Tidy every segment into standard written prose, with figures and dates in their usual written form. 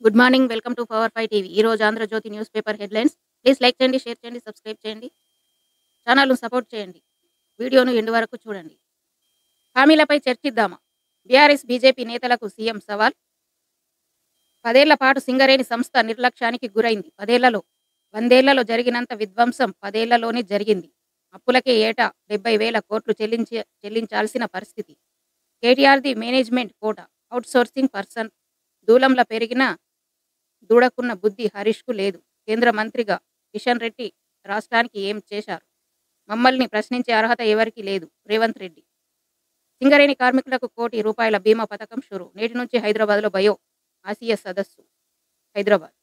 Good morning. Welcome to power 5 TV. ఈరోజు Andhrajyothy news paper headlines. Please like చేయండి, share చేయండి, subscribe చేయండి. ఛానల్ను సపోర్ట్ చేయండి. వీడియోను ఎండ్ వరకు చూడండి. హామీలపై చర్చిద్దామా? బీఆర్ఎస్ బీజేపీ నేతలకు సీఎం సవాల్. 10 ఏళ్ల పాటు సింగరేణి సంస్థ నిర్లక్ష్యానికి గురైంది. 100 ఏళ్లలో జరిగినంత విధ్వంసం 10 ఏళ్లలోనే జరిగింది. అప్పులకే ఏటా 70,000 కోట్లు చెల్లించాల్సిన పరిస్థితి. కేటీఆర్ది మేనేజ్మెంట్ కోట. అవుట్సోర్సింగ్ పర్సన్ దూలంలో పెరిగిన దూడకున్న బుద్ధి హరీష్కు లేదు. కేంద్ర మంత్రిగా కిషన్ రెడ్డి రాష్ట్రానికి ఏం చేశారు? మమ్మల్ని ప్రశ్నించే అర్హత ఎవరికీ లేదు. రేవంత్ రెడ్డి. సింగరేణి కార్మికులకు ₹1,00,00,000 బీమా పథకం షురు. నేటి నుంచి హైదరాబాద్లో బయో ఆసియా సదస్సు. హైదరాబాద్.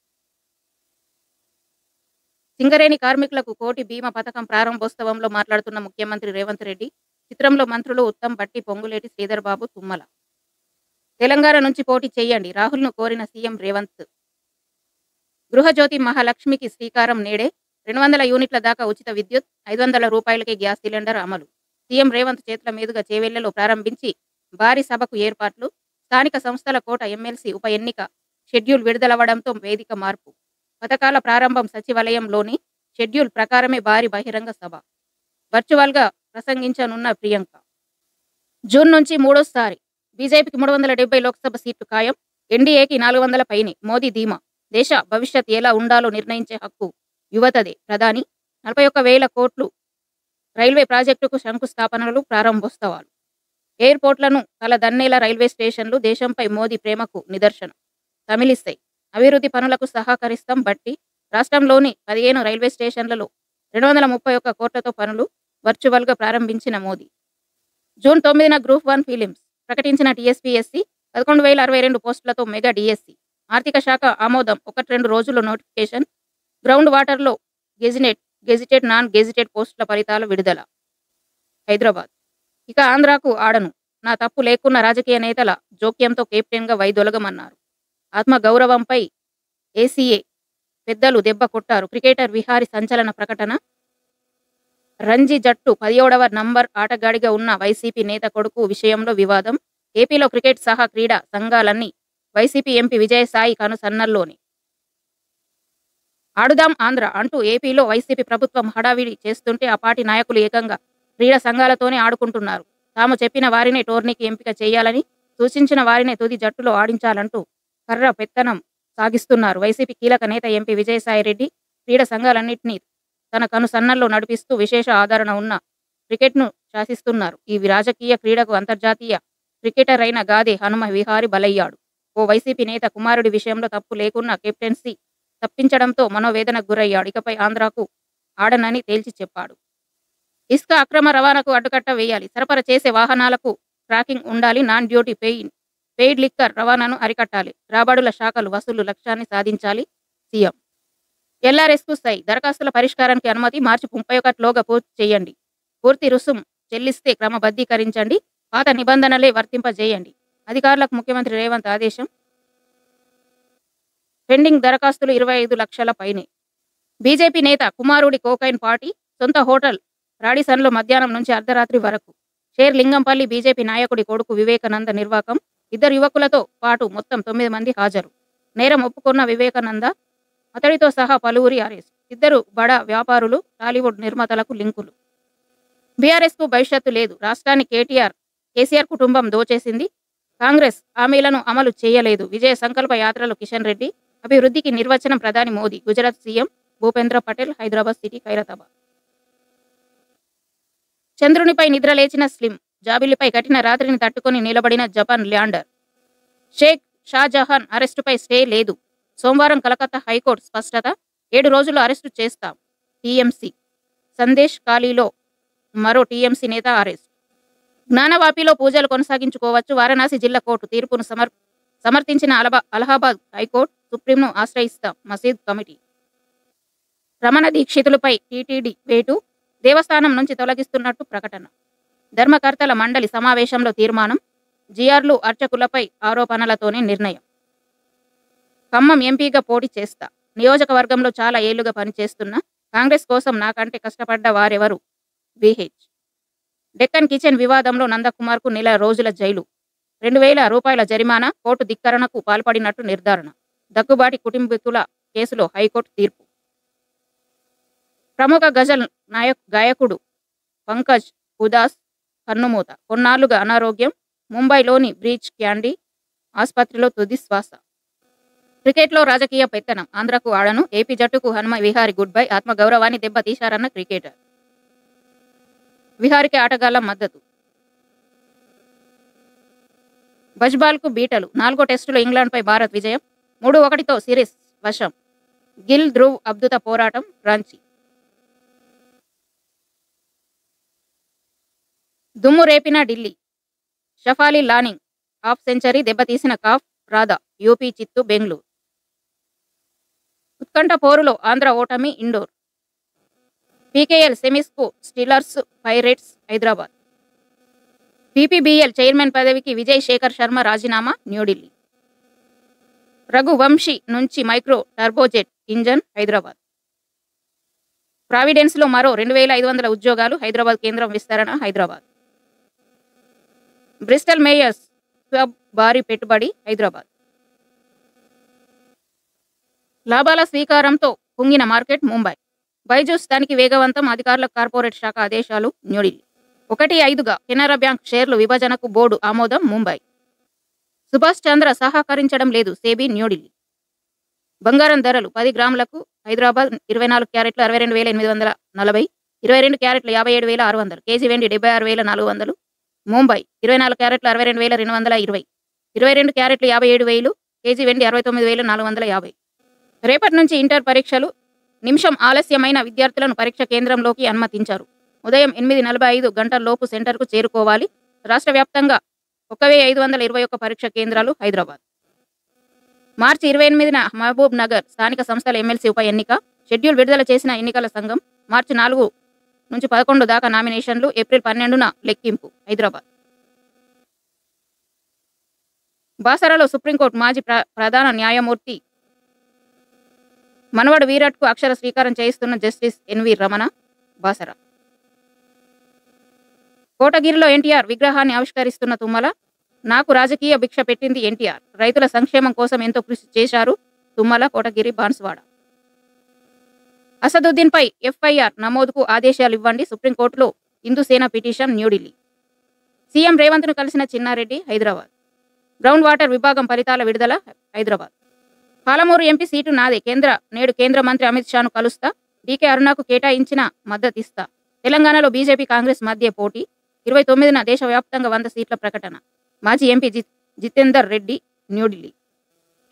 సింగరేణి కార్మికులకు 1,00,00,000 బీమా పథకం ప్రారంభోత్సవంలో మాట్లాడుతున్న ముఖ్యమంత్రి రేవంత్ రెడ్డి. చిత్రంలో మంత్రులు ఉత్తమ్ భట్టి, పొంగులేటి శ్రీధర్ బాబు, తుమ్మల. తెలంగాణ నుంచి పోటీ చేయండి రాహుల్ను కోరిన సీఎం రేవంత్. గృహజ్యోతి మహాలక్ష్మికి శ్రీకారం నేడే. 200 యూనిట్ల దాకా ఉచిత విద్యుత్, ₹500కే గ్యాస్ సిలిండర్ అమలు. సీఎం రేవంత్ చేతుల మీదుగా చేవెళ్లలో ప్రారంభించి భారీ సభకు ఏర్పాట్లు. స్థానిక సంస్థల కోట ఎమ్మెల్సీ ఉప ఎన్నిక షెడ్యూల్ విడుదలవడంతో వేదిక మార్పు. పథకాల ప్రారంభం సచివాలయంలోని షెడ్యూల్ ప్రకారమే భారీ బహిరంగ సభ. వర్చువల్గా ప్రసంగించనున్న ప్రియాంక. జూన్ నుంచి మూడోసారి బీజేపీకి 370 లోక్సభ సీట్లు ఖాయం. ఎన్డీఏకి 400 పైనే. మోదీ ధీమా. దేశ భవిష్యత్ ఎలా ఉండాలో నిర్ణయించే హక్కు యువతదే. ప్రధాని. 41,000 కోట్లు రైల్వే ప్రాజెక్టుకు శంకుస్థాపనలు, ప్రారంభోత్సవాలు. ఎయిర్పోర్ట్లను కలదన్నేలా రైల్వే స్టేషన్లు దేశంపై మోదీ ప్రేమకు నిదర్శనం. తమిళిసై. అభివృద్ధి పనులకు సహకరిస్తాం భట్టి. రాష్ట్రంలోని 15 రైల్వే స్టేషన్లలో 231 కోట్లతో పనులు వర్చువల్గా ప్రారంభించిన మోదీ. జూన్ 9న గ్రూప్ 1 ఫిలిమ్స్ ప్రకటించిన టీఎస్పీఎస్సీ. 11,062 పోస్టులతో మెగా డిఎస్సీ. ఆర్థిక శాఖ ఆమోదం. 1-2 రోజుల్లో నోటిఫికేషన్. గ్రౌండ్ వాటర్లో గెజిటెడ్, నాన్ గెజిటెడ్ పోస్టుల ఫలితాల విడుదల. హైదరాబాద్. ఇక ఆంధ్రాకు ఆడను. నా తప్పు లేకున్న రాజకీయ నేతల జోక్యంతో కెప్టెన్గా వైదొలగమన్నారు. ఆత్మగౌరవంపై ఏసీఏ పెద్దలు దెబ్బ కొట్టారు. క్రికెటర్ విహారీ సంచలన ప్రకటన. రంజీ జట్టు 17వ నంబర్ ఆటగాడిగా ఉన్న వైసీపీ నేత కొడుకు విషయంలో వివాదం. ఏపీలో క్రికెట్ సహా క్రీడా సంఘాలన్నీ వైసీపీ ఎంపీ విజయసాయి కనుసన్నల్లోనే. ఆడుదాం ఆంధ్ర అంటూ ఏపీలో వైసీపీ ప్రభుత్వం హడావిడి చేస్తుంటే ఆ పార్టీ నాయకులు ఏకంగా క్రీడా సంఘాలతోనే ఆడుకుంటున్నారు. తాము చెప్పిన వారినే టోర్నీకి ఎంపిక చేయాలని, సూచించిన వారినే తుది జట్టులో ఆడించాలంటూ కర్ర పెత్తనం సాగిస్తున్నారు. వైసీపీ కీలక నేత ఎంపీ విజయసాయి రెడ్డి క్రీడా సంఘాలన్నింటినీ తన కనుసన్నల్లో నడిపిస్తూ విశేష ఆదరణ ఉన్న క్రికెట్ను శాసిస్తున్నారు. ఈ రాజకీయ క్రీడకు అంతర్జాతీయ క్రికెటర్ అయిన గాదే హనుమ విహారీ బలయ్యాడు. ఓ వైసీపీ నేత కుమారుడి విషయంలో తప్పు లేకున్నా కెప్టెన్సీ తప్పించడంతో మనోవేదనకు గురయ్యాడు. ఇకపై ఆంధ్రాకు ఆడనని తేల్చి చెప్పాడు. ఇసుక అక్రమ రవాణాకు అడ్డుకట్ట వేయాలి. సరఫరా చేసే వాహనాలకు ట్రాకింగ్ ఉండాలి. నాన్ డ్యూటీ పెయిడ్ లిక్కర్ రవాణాను అరికట్టాలి. రాబడుల శాఖలు వసూలు లక్ష్యాన్ని సాధించాలి. సీఎం. ఎల్ఆర్ఎస్కు సై. దరఖాస్తుల పరిష్కారానికి అనుమతి. మార్చి 31లోగా పూర్తి చేయండి. పూర్తి రుసుం చెల్లిస్తే క్రమబద్ధీకరించండి. పాత నిబంధనలే వర్తింపజేయండి. అధికారులకు ముఖ్యమంత్రి రేవంత్ ఆదేశం. పెండింగ్ దరఖాస్తులు 25 లక్షల పైనే. బీజేపీ నేత కుమారుడి కోకైన్ పార్టీ. సొంత హోటల్ రాడిసన్లో మధ్యాహ్నం నుంచి అర్ధరాత్రి వరకు. షేర్ లింగంపల్లి బీజేపీ నాయకుడి కొడుకు వివేకానంద నిర్వాకం. 2 యువకులతో పాటు మొత్తం 9 మంది హాజరు. నేరం ఒప్పుకున్న వివేకానంద, అతడితో సహా పలువురి అరెస్ట్. 2 బడా వ్యాపారులు, టాలీవుడ్ నిర్మాతలకు లింకులు. బీఆర్ఎస్కు భవిష్యత్తు లేదు. రాష్ట్రాన్ని కేసీఆర్ కుటుంబం దోచేసింది. కాంగ్రెస్ హామీలను అమలు చేయలేదు. విజయ సంకల్ప యాత్రలో కిషన్ రెడ్డి. అభివృద్ధికి నిర్వచనం ప్రధాని మోదీ. గుజరాత్ సీఎం భూపేంద్ర పటేల్. హైదరాబాద్ సిటీ ఖైరతాబాద్. చంద్రునిపై నిద్రలేచిన స్లిమ్. జాబిల్లిపై కఠిన రాత్రిని తట్టుకొని నిలబడిన జపాన్ ల్యాండర్. షేక్ షాజహాన్ అరెస్టుపై స్టే లేదు. సోమవారం కలకత్తా హైకోర్టు స్పష్టత. 7 రోజుల్లో అరెస్టు చేస్తాం. టీఎంసీ. సందేశ్ ఖాళీలో మరో టీఎంసీ నేత అరెస్ట్. జ్ఞానవాపిలో పూజలు కొనసాగించుకోవచ్చు. వారణాసి జిల్లా కోర్టు తీర్పును సమర్థించిన అలహాబాద్ హైకోర్టు. సుప్రీంను ఆశ్రయిస్తాం. మసీద్ కమిటీ. రమణ దీక్షితులపై టీటీడీ వేటు. దేవస్థానం నుంచి తొలగిస్తున్నట్టు ప్రకటన. ధర్మకర్తల మండలి సమావేశంలో తీర్మానం. జిఆర్లు అర్చకులపై ఆరోపణలతోనే నిర్ణయం. ఖమ్మం ఎంపీగా పోటీ చేస్తా. నియోజకవర్గంలో చాలా ఏళ్లుగా పనిచేస్తున్నా. కాంగ్రెస్ కోసం నాకంటే కష్టపడ్డ వారెవరు? బీహెచ్. డెక్కన్ కిచెన్ వివాదంలో నందకుమార్కు 1 నెల రోజుల జైలు. ₹2,000 జరిమానా. కోర్టు ధిక్కరణకు పాల్పడినట్టు నిర్ధారణ. దగ్గుబాటి కుటుంబీకుల కేసులో హైకోర్టు తీర్పు. ప్రముఖ గజల్ గాయకుడు పంకజ్ ఉదాస్ కన్నుమూత. కొన్నాళ్లుగా అనారోగ్యం. ముంబైలోని బ్రీచ్ క్యాండీ ఆసుపత్రిలో తుది శ్వాస. క్రికెట్లో రాజకీయ పెత్తనం. ఆంధ్రకు ఆడను. ఏపీ జట్టుకు హనుమ విహారీ గుడ్ బై. ఆత్మగౌరవాన్ని దెబ్బతీశారన్న క్రికెటర్. విహారీకి ఆటగాళ్ల మద్దతు. బజ్బాల్కు బీటలు. 4వ టెస్టులో ఇంగ్లాండ్పై భారత్ విజయం. 3-1తో సిరీస్ వశం. గిల్ ధ్రువ్ అద్భుత పోరాటం. రాంచీ. దుమ్ము రేపిన Delhi. Shafali Lanning half century దెబ్బతీసిన కాఫ్ రాధా. యూపీ చిత్తు బెంగళూరు. ఉత్కంఠ పోరులో ఆంధ్ర ఓటమి. ఇండోర్. పీకేఎల్ సెమీస్కు Steelers Pirates Hyderabad. PPBL chairman పదవికి విజయ్ శేఖర్ శర్మ రాజీనామా. న్యూఢిల్లీ. రఘువంశీ నుంచి మైక్రో టర్బోజెట్ ఇంజన్ హైదరాబాద్. ప్రావిడెన్స్లో మరో 2500 ఉద్యోగాలు. హైదరాబాద్ కేంద్రం విస్తరణ. హైదరాబాద్. బ్రిస్టల్ మేయర్స్ క్లబ్ భారీ పెట్టుబడి. హైదరాబాద్. లాభాల స్వీకారంతో కుంగిన మార్కెట్. ముంబై. బైజూస్ తనిఖీ వేగవంతం. అధికారులకు కార్పొరేట్ శాఖ ఆదేశాలు. న్యూఢిల్లీ. 1-5గా కెనరా బ్యాంక్ షేర్లు విభజనకు బోర్డు ఆమోదం. ముంబై. సుభాష్ చంద్ర సహకరించడం లేదు. సెబీ. న్యూఢిల్లీ. బంగారం ధరలు 10 గ్రాములకు హైదరాబాద్ 24 క్యారెట్లు 62,840, 22 క్యారెట్లు 57,600, కేజీ వెండి 76,400. ముంబై 24 క్యారెట్లు 62,220, 22 క్యారెట్లు 57,000, కేజీ వెండి 69,450. రేపటి నుంచి ఇంటర్ పరీక్షలు. నిమిషం ఆలస్యమైన విద్యార్థులను పరీక్ష కేంద్రంలోకి అనుమతించారు. ఉదయం 8:45 గంటల్లోపు సెంటర్కు చేరుకోవాలి. రాష్ట్ర వ్యాప్తంగా 1,521 పరీక్ష కేంద్రాలు. హైదరాబాద్. మార్చి 28న మహబూబ్ నగర్ స్థానిక సంస్థల ఎమ్మెల్సీ ఉప ఎన్నిక. షెడ్యూల్ విడుదల చేసిన ఎన్నికల సంఘం. మార్చి 4 నుంచి 11 దాకా నామినేషన్లు. ఏప్రిల్ 12న లెక్కింపు. హైదరాబాద్. బాసరాలో సుప్రీంకోర్టు మాజీ ప్రధాన న్యాయమూర్తి మనవడు వీరట్కు అక్షర శ్రీకారం చేయిస్తున్న జస్టిస్ ఎన్వి రమణ. బాసరా. కోటగిరిలో ఎన్టీఆర్ విగ్రహాన్ని ఆవిష్కరిస్తున్న తుమ్మల. నాకు రాజకీయ భిక్ష పెట్టింది ఎన్టీఆర్. రైతుల సంక్షేమం కోసం ఎంతో కృషి చేశారు తుమ్మల. కోటగిరి బాన్స్వాడ. అసదుద్దీన్పై ఎఫ్ఐఆర్ నమోదుకు ఆదేశాలు ఇవ్వండి. సుప్రీంకోర్టులో హిందూసేన పిటిషన్. న్యూఢిల్లీ. సీఎం రేవంత్ను కలిసిన చిన్నారెడ్డి. హైదరాబాద్. గ్రౌండ్ వాటర్ విభాగం ఫలితాల విడుదల. హైదరాబాద్. పాలమూరు ఎంపీ సీటు నాదే. నేడు కేంద్ర మంత్రి అమిత్ షాను కలుస్తా. డీకే అరుణకు కేటాయించిన మద్దతిస్తా. తెలంగాణలో బీజేపీ కాంగ్రెస్ మధ్య పోటీ. 29న దేశవ్యాప్తంగా 100 సీట్ల ప్రకటన. మాజీ ఎంపీ జితేందర్ రెడ్డి. న్యూఢిల్లీ.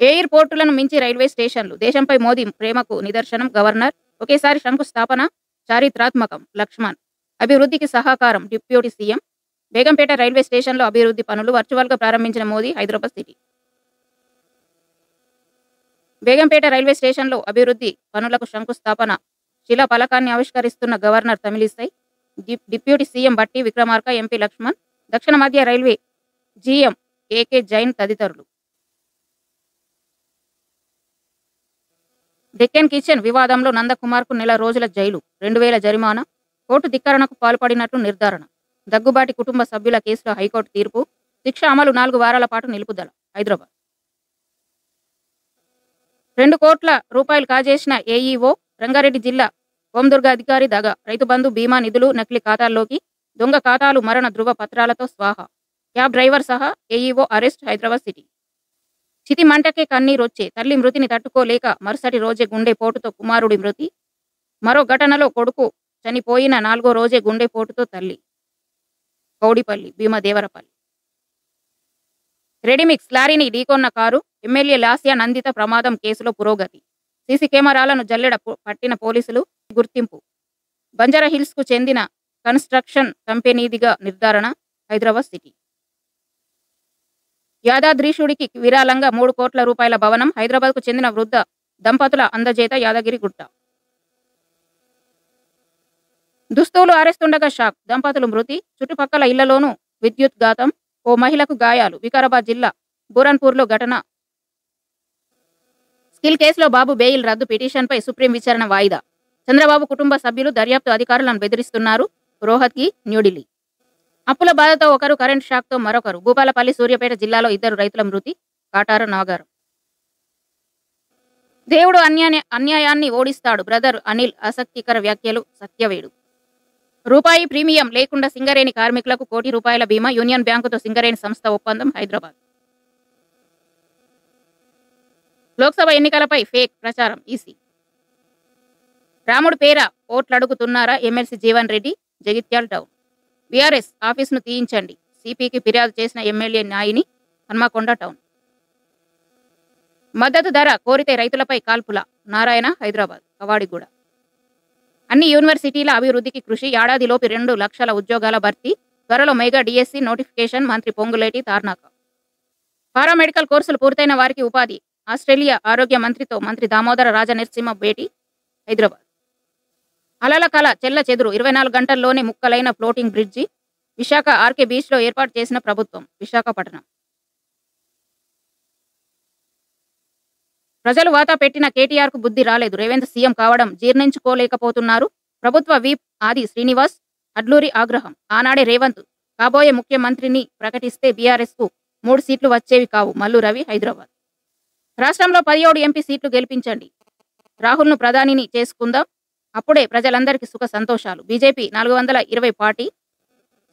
ఎయిర్ పోర్టులను మించి రైల్వే స్టేషన్లు. దేశంపై మోదీ ప్రేమకు నిదర్శనం. గవర్నర్. ఒకేసారి శంకుస్థాపన చారిత్రాత్మకం. లక్ష్మణ్. అభివృద్ధికి సహకారం. Deputy CM. బేగంపేట రైల్వే స్టేషన్లో అభివృద్ధి పనులు వర్చువల్గా ప్రారంభించిన మోదీ. హైదరాబాద్ సిటీ. బేగంపేట రైల్వే స్టేషన్లో అభివృద్ధి పనులకు శంకుస్థాపన. శిలా ఫలకాన్ని ఆవిష్కరిస్తున్న గవర్నర్ తమిళిసై. డిప్యూటీ సీఎం బట్టి విక్రమార్క. ఎంపీ లక్ష్మణ్. దక్షిణ మధ్య రైల్వే జీఎం ఏకే జైన్ తదితరులు. డెక్కన్ కిచెన్ వివాదంలో నందకుమార్కు 1 నెల రోజుల జైలు, 2,000 జరిమానా. కోర్టు ధిక్కరణకు పాల్పడినట్లు నిర్ధారణ. దగ్గుబాటి కుటుంబ సభ్యుల కేసులో హైకోర్టు తీర్పు. శిక్ష అమలు 4 వారాల పాటు నిలుపుదల. హైదరాబాద్. 2 కోట్ల రూపాయలు కాజేసిన ఏఈఓ. రంగారెడ్డి జిల్లా హోందుర్గ అధికారి దగా. రైతు బంధు బీమా నిధులు నకిలీ ఖాతాల్లోకి. దొంగ ఖాతాలు మరణ ధృవ పత్రాలతో స్వాహా. క్యాబ్ డ్రైవర్ సహా ఏఈఓ అరెస్ట్. హైదరాబాద్ సిటీ. చితి మంటకే కన్నీరొచ్చే. తల్లి మృతిని తట్టుకోలేక మరుసటి రోజే గుండెపోటుతో కుమారుడి మృతి. మరో ఘటనలో కొడుకు చనిపోయిన 4వ రోజే గుండెపోటుతో తల్లి. కౌడిపల్లి భీమదేవరపల్లి. రెడీమిక్స్ లారీని ఢీకొన్న కారు. ఎమ్మెల్యే లాస్యా నందిత ప్రమాదం కేసులో పురోగతి. సీసీ కెమెరాలను జల్లెడ పట్టిన పోలీసులు. గుర్తింపు. బంజారాహిల్స్కు చెందిన కన్స్ట్రక్షన్ కంపెనీదిగా నిర్ధారణ. హైదరాబాద్ సిటీ. యాదాద్రీశుడికి విరాళంగా 3 కోట్ల రూపాయల భవనం. హైదరాబాద్కు చెందిన వృద్ధ దంపతుల అందజేత. యాదగిరిగుట్ట. దుస్తులు ఆరేస్తుండగా షాక్. దంపతులు మృతి. చుట్టుపక్కల ఇళ్లలోనూ విద్యుత్ఘాతం. ఓ మహిళకు గాయాలు. వికారాబాద్ జిల్లా బూరన్పూర్లో ఘటన. స్కిల్ కేసులో బాబు బెయిల్ రద్దు. పిటిషన్పై సుప్రీం విచారణ వాయిదా. చంద్రబాబు కుటుంబ సభ్యులు దర్యాప్తు అధికారులను బెదిరిస్తున్నారు. రోహత్కి. న్యూఢిల్లీ. అప్పుల బాధతో ఒకరు, కరెంట్ షాక్తో మరొకరు. భూపాలపల్లి, సూర్యాపేట జిల్లాలో 2 రైతుల మృతి. కాటార నాగారం. దేవుడు అన్యాయాన్ని ఓడిస్తాడు. బ్రదర్ అనిల్ ఆసక్తికర వ్యాఖ్యలు సత్యవేడు. రూపాయి ప్రీమియం లేకుండా సింగరేణి కార్మికులకు ₹1,00,00,000 బీమా. యూనియన్ బ్యాంకుతో సింగరేణి సంస్థ ఒప్పందం. హైదరాబాద్. లోక్సభ ఎన్నికలపై ఫేక్ ప్రచారం ఈసీ. రాముడు పేర ఓట్లడుగుతున్నారా MLC Jeevan Reddy. Jagtial town. BRS ఆఫీసును తీయించండి. సిపికి ఫిర్యాదు చేసిన ఎమ్మెల్యే నాయిని. హన్మకొండ టౌన్. మద్దతు ధర కోరితే రైతులపై కాల్పుల. నారాయణ. హైదరాబాద్. కవాడిగూడ. అన్ని యూనివర్సిటీల అభివృద్ధికి కృషి. ఏడాదిలోపు 2 లక్షల ఉద్యోగాల భర్తీ. త్వరలో మెగా డిఎస్సి నోటిఫికేషన్. మంత్రి పొంగులేటి తార్నాక. పారామెడికల్ కోర్సులు పూర్తయిన వారికి ఉపాధి. ఆస్ట్రేలియా ఆరోగ్య మంత్రితో మంత్రి దామోదర రాజనరసింహ భేటీ. హైదరాబాద్. అలల కల చెల్ల చెదురు. 24 గంటల్లోనే ముక్కలైన ఫ్లోటింగ్ బ్రిడ్జి. విశాఖ ఆర్కే బీచ్లో ఏర్పాటు చేసిన ప్రభుత్వం. విశాఖపట్నం. ప్రజలు వాతా పెట్టిన కేటీఆర్కు బుద్ధి రాలేదు. రేవంత్ సీఎం కావడం జీర్ణించుకోలేకపోతున్నారు. ప్రభుత్వ వీప్ ఆది శ్రీనివాస్. అడ్లూరి ఆగ్రహం. ఆనాడే రేవంత్ కాబోయే ముఖ్యమంత్రిని ప్రకటిస్తే బీఆర్ఎస్కు 3 సీట్లు వచ్చేవి కావు. మల్లు రవి. హైదరాబాద్. రాష్ట్రంలో 17 ఎంపీ సీట్లు గెలిపించండి. రాహుల్ను ప్రధానిని చేసుకుందాం. అప్పుడే ప్రజలందరికీ సుఖ సంతోషాలు. BJP 420 party.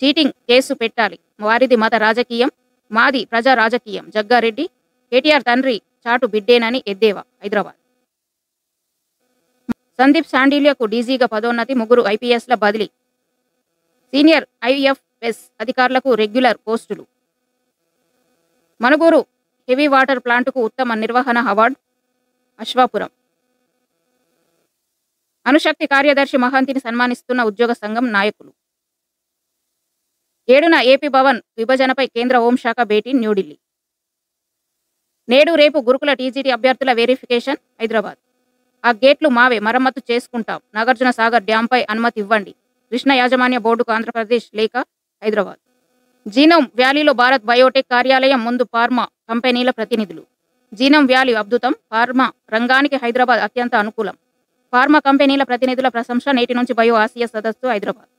చీటింగ్ కేసు పెట్టాలి. వారిది మత రాజకీయం, మాది ప్రజా రాజకీయం. జగ్గారెడ్డి. కేటీఆర్ తండ్రి చాటు బిడ్డేనని ఎద్దేవా. హైదరాబాద్. సందీప్ శాండిల్యకు డీజీగా పదోన్నతి. 3 ఐపీఎస్ల బదిలీ. సీనియర్ ఐఎఫ్ఎస్ అధికారులకు రెగ్యులర్ పోస్టులు. మనుగూరు హెవీ వాటర్ ప్లాంటుకు ఉత్తమ నిర్వహణ అవార్డు. అశ్వాపురం. అణుశక్తి కార్యదర్శి మహాంతిని సన్మానిస్తున్న ఉద్యోగ సంఘం నాయకులు. 7న ఏపీ భవన్ విభజనపై కేంద్ర హోంశాఖ భేటీ. న్యూఢిల్లీ. నేడు రేపు గురుకుల టీజీటీ అభ్యర్థుల వెరిఫికేషన్. హైదరాబాద్. ఆ గేట్లు మావే, మరమ్మతు చేసుకుంటాం. నాగార్జున సాగర్ డ్యాంపై అనుమతి ఇవ్వండి. కృష్ణ యాజమాన్య బోర్డుకు ఆంధ్రప్రదేశ్ లేఖ. హైదరాబాద్. జీనోమ్ వ్యాలీలో భారత్ బయోటెక్ కార్యాలయం ముందు ఫార్మా కంపెనీల ప్రతినిధులు. జీనోమ్ వ్యాలీ అద్భుతం. ఫార్మా రంగానికి హైదరాబాద్ అత్యంత అనుకూలం. ఫార్మా కంపెనీల ప్రతినిధుల ప్రశంస. నేటి నుంచి బయో ఆసియా సదస్సు. హైదరాబాద్.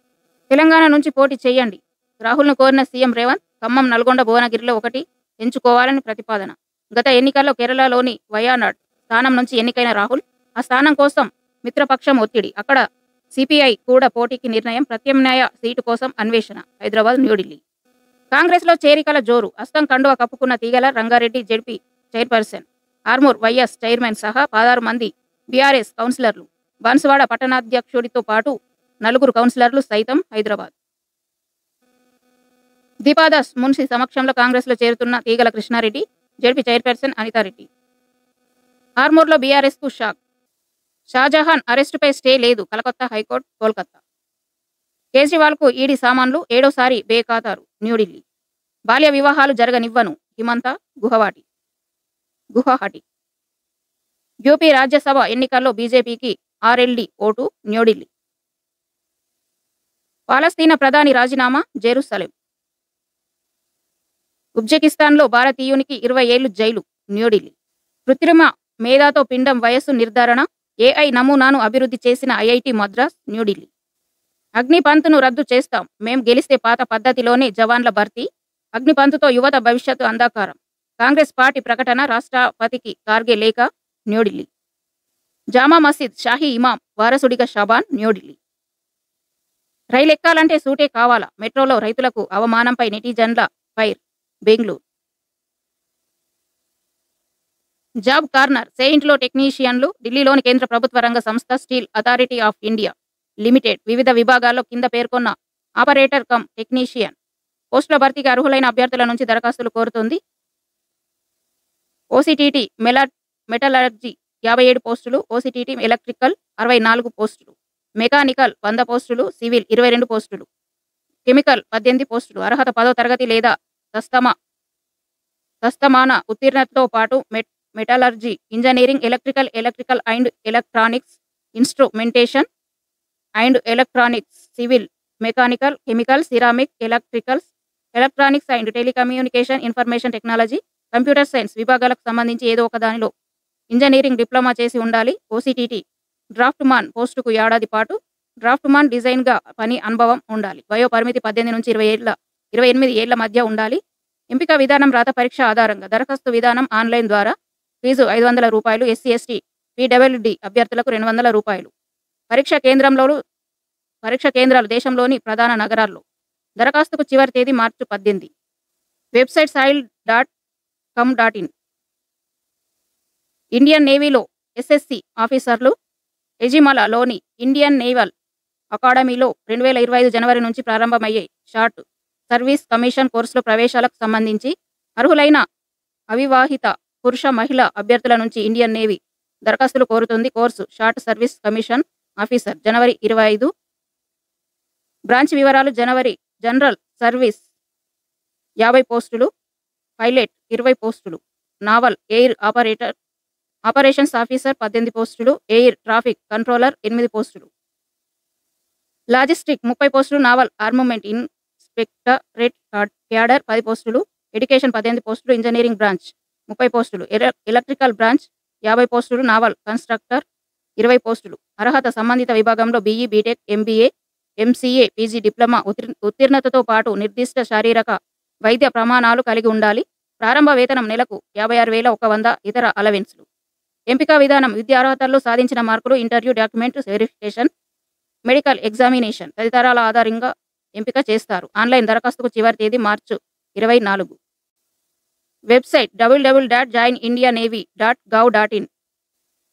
తెలంగాణ నుంచి పోటీ చేయండి. రాహుల్ను కోరిన సీఎం రేవంత్. ఖమ్మం, నల్గొండ, భువనగిరిలో ఒకటి ఎంచుకోవాలని ప్రతిపాదన. గత ఎన్నికల్లో కేరళలోని వయానాడ్ స్థానం నుంచి ఎన్నికైన రాహుల్ ఆ స్థానం కోసం మిత్రపక్షం ఒత్తిడి. అక్కడ సిపిఐ కూడా పోటీకి నిర్ణయం. ప్రత్యామ్నాయ సీటు కోసం అన్వేషణ. హైదరాబాద్. న్యూఢిల్లీ. కాంగ్రెస్లో చేరికల జోరు. అస్తం కండువ కప్పుకున్న తీగల Rangareddy ZP chairperson. Armoor YS chairman సహా 16 మంది బీఆర్ఎస్ కౌన్సిలర్లు. బాన్సువాడ పట్టణాధ్యక్షుడితో పాటు 4 కౌన్సిలర్లు సైతం. హైదరాబాద్. దీపాదాస్ మున్సి సమక్షంలో కాంగ్రెస్లో చేరుతున్న తీగల కృష్ణారెడ్డి. ZP chairperson Anitha Reddy. ఆర్మూర్లో బీఆర్ఎస్కు షాక్. షాజహాన్ అరెస్టుపై స్టే లేదు. కలకత్తా హైకోర్టు. కోల్కతా. కేజ్రీవాల్కు ఈడీ సామాన్లు. 7వసారి బేఖాతారు. న్యూఢిల్లీ. బాల్య వివాహాలు జరగనివ్వను. హిమంత. గువాహటి. యూపీ రాజ్యసభ ఎన్నికల్లో బీజేపీకి ఆర్ఎల్డీ ఓటు. న్యూఢిల్లీ. పాలస్తీనా ప్రధాని రాజీనామా. జెరూసలేం. ఉజ్బెకిస్తాన్లో భారతీయునికి 20 ఏళ్లు జైలు. న్యూఢిల్లీ. కృత్రిమ మేధాతో పిండం వయస్సు నిర్ధారణ. ఏఐ నమూనాను అభివృద్ధి చేసిన ఐఐటి మద్రాస్. న్యూఢిల్లీ. అగ్నిపంత్ను రద్దు చేస్తాం. మేం గెలిస్తే పాత పద్ధతిలోనే జవాన్ల భర్తీ. అగ్నిపంత్తో యువత భవిష్యత్తు అంధకారం. కాంగ్రెస్ పార్టీ ప్రకటన. రాష్ట్రపతికి ఖార్గే లేఖ. న్యూఢిల్లీ. జామా మసీద్ షాహీ ఇమాం వారసుడిగా షాబాన్. న్యూఢిల్లీ. రైలెక్కాలంటే సూటే కావాలా. మెట్రోలో రైతులకు అవమానంపై నెటిజన్ల ఫైర్. బెంగళూరు. Job corner. సెయింట్లో టెక్నీషియన్లు. ఢిల్లీలోని కేంద్ర ప్రభుత్వ రంగ సంస్థ steel authority of India limited వివిధ విభాగాల్లో కింద పేర్కొన్న ఆపరేటర్ కమ్ టెక్నీషియన్ పోస్టుల భర్తీకి అర్హులైన అభ్యర్థుల నుంచి దరఖాస్తులు కోరుతోంది. ఓసీటీటీ మెటలర్జీ 57 పోస్టులు. ఓసీటీటీ ఎలక్ట్రికల్ 64 పోస్టులు. మెకానికల్ 100 పోస్టులు. సివిల్ 22 పోస్టులు. కెమికల్ 18 పోస్టులు. అర్హత 10వ తరగతి లేదా తస్తమాన ఉత్తీర్ణతతో పాటు metallurgy, engineering, electrical and electronics, instrumentation and electronics, civil, mechanical, chemical, ceramic, electronics and telecommunication, information technology, computer science విభాగాలకు సంబంధించి ఏదో ఒక దానిలో ఇంజనీరింగ్ డిప్లొమా చేసి ఉండాలి. ఓసీటీటీ డ్రాఫ్ట్మాన్ పోస్టుకు ఏడాది పాటు డ్రాఫ్ట్మాన్ డిజైన్గా పని అనుభవం ఉండాలి. వయో పరిమితి 18 నుంచి 28 ఏళ్ల మధ్య ఉండాలి. ఎంపిక విధానం రాత పరీక్ష ఆధారంగా. దరఖాస్తు విధానం ఆన్లైన్ ద్వారా. ఫీజు ₹500. ఎస్సీ ఎస్టీ పీడబ్ల్యూడీ అభ్యర్థులకు రూ. 200. పరీక్ష కేంద్రాలు దేశంలోని ప్రధాన నగరాల్లో. దరఖాస్తుకు చివరి తేదీ మార్చి 18. Website sail.com.in. ఇండియన్ నేవీలో ఎస్ఎస్సి ఆఫీసర్లు. ఎజిమలలోని ఇండియన్ నేవల్ అకాడమీలో 2025 జనవరి నుంచి ప్రారంభమయ్యే షార్ట్ సర్వీస్ కమిషన్ కోర్సులో ప్రవేశాలకు సంబంధించి అర్హులైన అవివాహిత పురుష, మహిళ అభ్యర్థుల నుంచి ఇండియన్ నేవీ దరఖాస్తులు కోరుతుంది. Course short service commission officer జనవరి 25. బ్రాంచ్ వివరాలు: జనరల్ సర్వీస్ 50 పోస్టులు, పైలట్ 20 పోస్టులు, నావల్ ఎయిర్ ఆపరేషన్స్ ఆఫీసర్ 18 పోస్టులు, ఎయిర్ ట్రాఫిక్ కంట్రోలర్ 8 పోస్టులు, లాజిస్టిక్ 30 పోస్టులు, నావల్ ఆర్మమెంట్ ఇన్స్పెక్టరేట్ క్యాడర్ 10 పోస్టులు, ఎడ్యుకేషన్ 18 పోస్టులు, ఇంజనీరింగ్ బ్రాంచ్ 30 పోస్టులు, ఎలక్ట్రికల్ బ్రాంచ్ 50 పోస్టులు, నావల్ కన్స్ట్రక్టర్ 20 పోస్టులు. అర్హత: సంబంధిత విభాగంలో BE, BTech, MBA, MCA, PG diploma ఉత్తీర్ణతతో పాటు నిర్దిష్ట శారీరక వైద్య ప్రమాణాలు కలిగి ఉండాలి. ప్రారంభ వేతనం నెలకు 56,100. ఇతర అలవెన్స్లు. ఎంపిక విధానం: విద్యా అర్హతల్లో సాధించిన మార్కులు, interview, document verification, medical examination తదితరాల ఆధారంగా ఎంపిక చేస్తారు. ఆన్లైన్ దరఖాస్తుకు చివరి తేదీ మార్చి 24. Website www.joinindianavy.gov.in.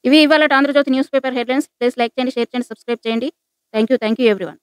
ఇవి ఇవాళ Andhra Jyothi news paper headlines. Please like చేయండి, షేర్ చేయండి, సబ్స్క్రైబ్ చేయండి. Thank you everyone.